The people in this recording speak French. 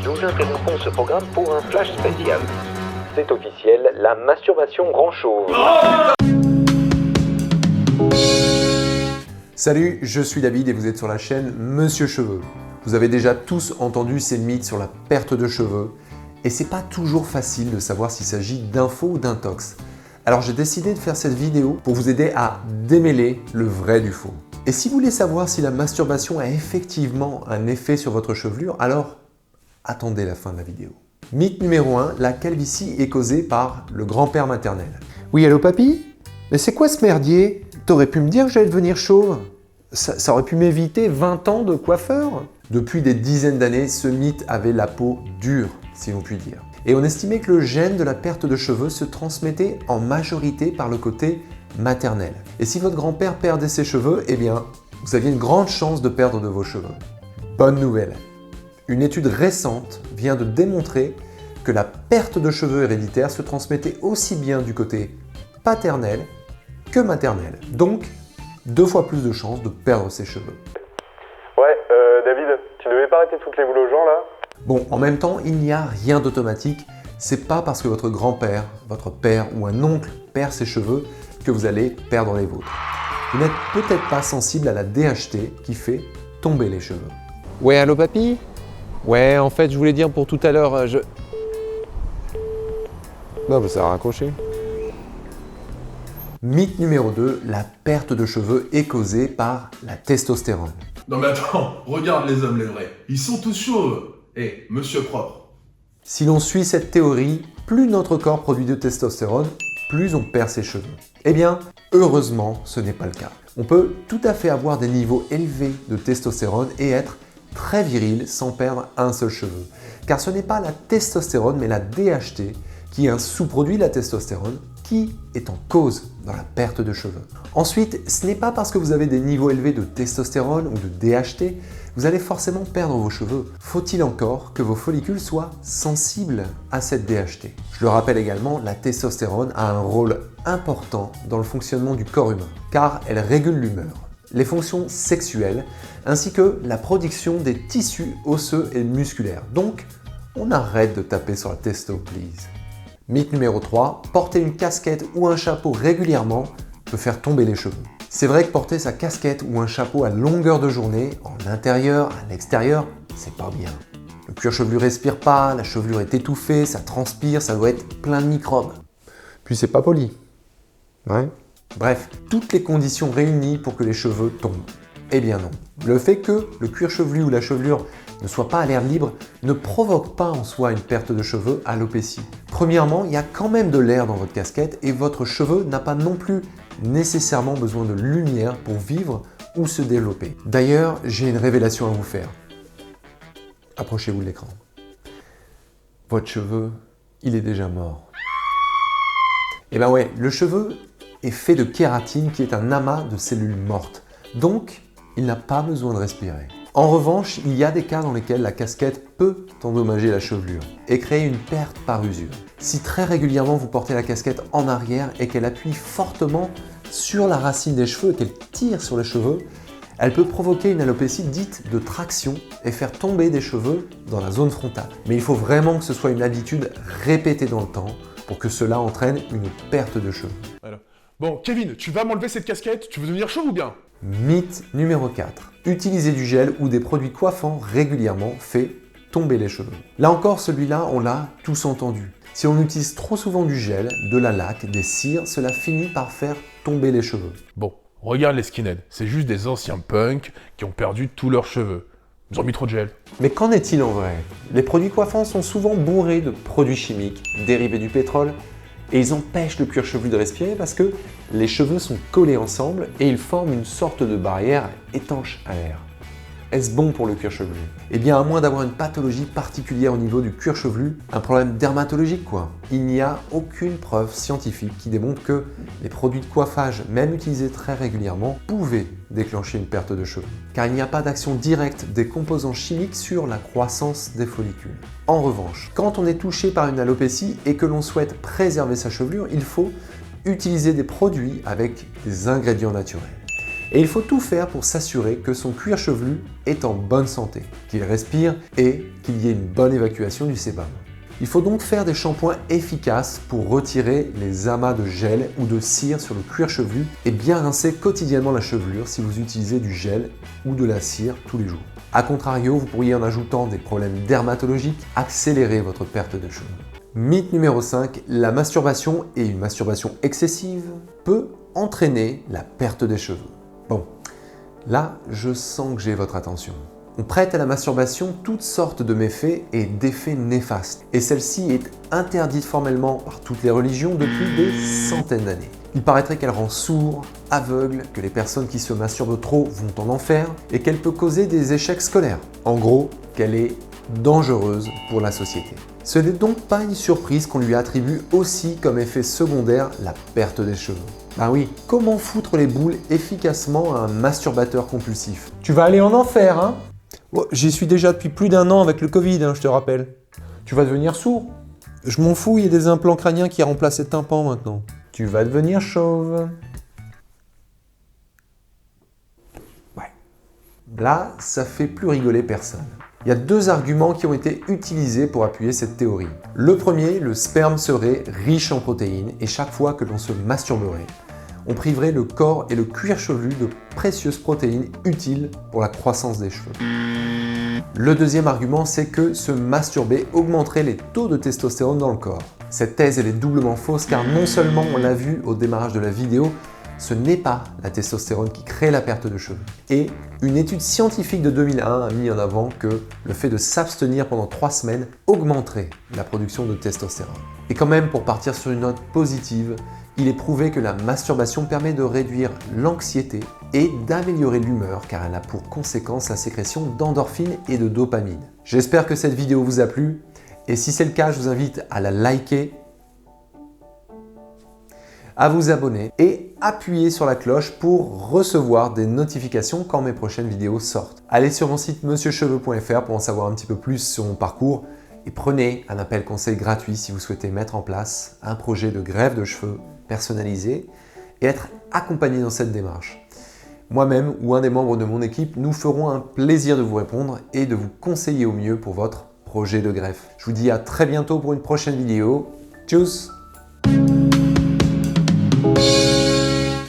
Nous interrompons ce programme pour un flash spécial. C'est officiel, la masturbation grand chauve. Salut, je suis David et vous êtes sur la chaîne Monsieur Cheveux. Vous avez déjà tous entendu ces mythes sur la perte de cheveux et c'est pas toujours facile de savoir s'il s'agit d'infos ou d'intox. Alors j'ai décidé de faire cette vidéo pour vous aider à démêler le vrai du faux. Et si vous voulez savoir si la masturbation a effectivement un effet sur votre chevelure, alors attendez la fin de la vidéo. Mythe numéro 1, la calvitie est causée par le grand-père maternel. Oui, allô papy? Mais c'est quoi ce merdier? T'aurais pu me dire que j'allais devenir chauve? Ça aurait pu m'éviter 20 ans de coiffeur? Depuis des dizaines d'années, ce mythe avait la peau dure, si l'on peut dire. Et on estimait que le gène de la perte de cheveux se transmettait en majorité par le côté maternel. Et si votre grand-père perdait ses cheveux, eh bien, vous aviez une grande chance de perdre de vos cheveux. Bonne nouvelle! Une étude récente vient de démontrer que la perte de cheveux héréditaire se transmettait aussi bien du côté paternel que maternel. Donc, 2 fois plus de chances de perdre ses cheveux. Ouais, David, tu devais pas arrêter de foutre les boules aux gens là? Bon, en même temps, il n'y a rien d'automatique. C'est pas parce que votre grand-père, votre père ou un oncle perd ses cheveux que vous allez perdre les vôtres. Vous n'êtes peut-être pas sensible à la DHT qui fait tomber les cheveux. Ouais, allô papy? Ouais, en fait, je voulais dire pour tout à l'heure, Non, bah ça a raccroché. Mythe numéro 2, la perte de cheveux est causée par la testostérone. Non mais attends, regarde les hommes les vrais, ils sont tous chauves. Eh, monsieur propre. Si l'on suit cette théorie, plus notre corps produit de testostérone, plus on perd ses cheveux. Eh bien, heureusement, ce n'est pas le cas. On peut tout à fait avoir des niveaux élevés de testostérone et être très viril sans perdre un seul cheveu. Car ce n'est pas la testostérone, mais la DHT, qui est un sous-produit de la testostérone, qui est en cause dans la perte de cheveux. Ensuite, ce n'est pas parce que vous avez des niveaux élevés de testostérone ou de DHT, vous allez forcément perdre vos cheveux. Faut-il encore que vos follicules soient sensibles à cette DHT? Je le rappelle également, la testostérone a un rôle important dans le fonctionnement du corps humain, car elle régule l'humeur, les fonctions sexuelles, ainsi que la production des tissus osseux et musculaires. Donc, on arrête de taper sur la testo, please. Mythe numéro 3, porter une casquette ou un chapeau régulièrement peut faire tomber les cheveux. C'est vrai que porter sa casquette ou un chapeau à longueur de journée, en intérieur, à l'extérieur, c'est pas bien. Le cuir chevelu respire pas, la chevelure est étouffée, ça transpire, ça doit être plein de microbes. Puis c'est pas poli. Ouais. Bref, toutes les conditions réunies pour que les cheveux tombent. Eh bien non. Le fait que le cuir chevelu ou la chevelure ne soit pas à l'air libre ne provoque pas en soi une perte de cheveux, alopécie. Premièrement, il y a quand même de l'air dans votre casquette et votre cheveu n'a pas non plus nécessairement besoin de lumière pour vivre ou se développer. D'ailleurs, j'ai une révélation à vous faire. Approchez-vous de l'écran. Votre cheveu, il est déjà mort. Eh ben ouais, le cheveu est fait de kératine qui est un amas de cellules mortes. Donc, il n'a pas besoin de respirer. En revanche, il y a des cas dans lesquels la casquette peut endommager la chevelure et créer une perte par usure. Si très régulièrement vous portez la casquette en arrière et qu'elle appuie fortement sur la racine des cheveux et qu'elle tire sur les cheveux, elle peut provoquer une alopécie dite de traction et faire tomber des cheveux dans la zone frontale. Mais il faut vraiment que ce soit une habitude répétée dans le temps pour que cela entraîne une perte de cheveux. Voilà. Bon, Kevin, tu vas m'enlever cette casquette? Tu veux devenir chauve ou bien? Mythe numéro 4. Utiliser du gel ou des produits coiffants régulièrement fait tomber les cheveux. Là encore, celui-là, on l'a tous entendu. Si on utilise trop souvent du gel, de la laque, des cires, cela finit par faire tomber les cheveux. Bon, regarde les skinheads, c'est juste des anciens punks qui ont perdu tous leurs cheveux. Ils ont mis trop de gel. Mais qu'en est-il en vrai? Les produits coiffants sont souvent bourrés de produits chimiques, dérivés du pétrole, et ils empêchent le cuir chevelu de respirer parce que les cheveux sont collés ensemble et ils forment une sorte de barrière étanche à l'air. Est-ce bon pour le cuir chevelu? Eh bien, à moins d'avoir une pathologie particulière au niveau du cuir chevelu, un problème dermatologique quoi. Il n'y a aucune preuve scientifique qui démontre que les produits de coiffage, même utilisés très régulièrement, pouvaient déclencher une perte de cheveux. Car il n'y a pas d'action directe des composants chimiques sur la croissance des follicules. En revanche, quand on est touché par une alopécie et que l'on souhaite préserver sa chevelure, il faut utiliser des produits avec des ingrédients naturels. Et il faut tout faire pour s'assurer que son cuir chevelu est en bonne santé, qu'il respire et qu'il y ait une bonne évacuation du sébum. Il faut donc faire des shampoings efficaces pour retirer les amas de gel ou de cire sur le cuir chevelu et bien rincer quotidiennement la chevelure si vous utilisez du gel ou de la cire tous les jours. A contrario, vous pourriez en ajoutant des problèmes dermatologiques accélérer votre perte de cheveux. Mythe numéro 5, la masturbation et une masturbation excessive peut entraîner la perte des cheveux. Bon, là, je sens que j'ai votre attention. On prête à la masturbation toutes sortes de méfaits et d'effets néfastes. Et celle-ci est interdite formellement par toutes les religions depuis des centaines d'années. Il paraîtrait qu'elle rend sourd, aveugle, que les personnes qui se masturbent trop vont en enfer et qu'elle peut causer des échecs scolaires. En gros, qu'elle est dangereuse pour la société. Ce n'est donc pas une surprise qu'on lui attribue aussi comme effet secondaire la perte des cheveux. Ben oui, comment foutre les boules efficacement à un masturbateur compulsif? Tu vas aller en enfer, hein? Oh, j'y suis déjà depuis plus d'1 an avec le Covid, hein, je te rappelle. Tu vas devenir sourd. Je m'en fous, il y a des implants crâniens qui remplacent les tympans maintenant. Tu vas devenir chauve. Ouais. Là, ça fait plus rigoler personne. Il y a 2 arguments qui ont été utilisés pour appuyer cette théorie. Le premier, le sperme serait riche en protéines et chaque fois que l'on se masturberait, on priverait le corps et le cuir chevelu de précieuses protéines utiles pour la croissance des cheveux. Le deuxième argument, c'est que se masturber augmenterait les taux de testostérone dans le corps. Cette thèse elle est doublement fausse car non seulement on l'a vu au démarrage de la vidéo, ce n'est pas la testostérone qui crée la perte de cheveux. Et une étude scientifique de 2001 a mis en avant que le fait de s'abstenir pendant 3 semaines augmenterait la production de testostérone. Et quand même, pour partir sur une note positive, il est prouvé que la masturbation permet de réduire l'anxiété et d'améliorer l'humeur car elle a pour conséquence la sécrétion d'endorphines et de dopamine. J'espère que cette vidéo vous a plu et si c'est le cas, je vous invite à la liker, à vous abonner et appuyer sur la cloche pour recevoir des notifications quand mes prochaines vidéos sortent. Allez sur mon site monsieurcheveux.fr pour en savoir un petit peu plus sur mon parcours et prenez un appel conseil gratuit si vous souhaitez mettre en place un projet de greffe de cheveux personnalisé et être accompagné dans cette démarche. Moi-même ou un des membres de mon équipe, nous ferons un plaisir de vous répondre et de vous conseiller au mieux pour votre projet de greffe. Je vous dis à très bientôt pour une prochaine vidéo. Tchuss!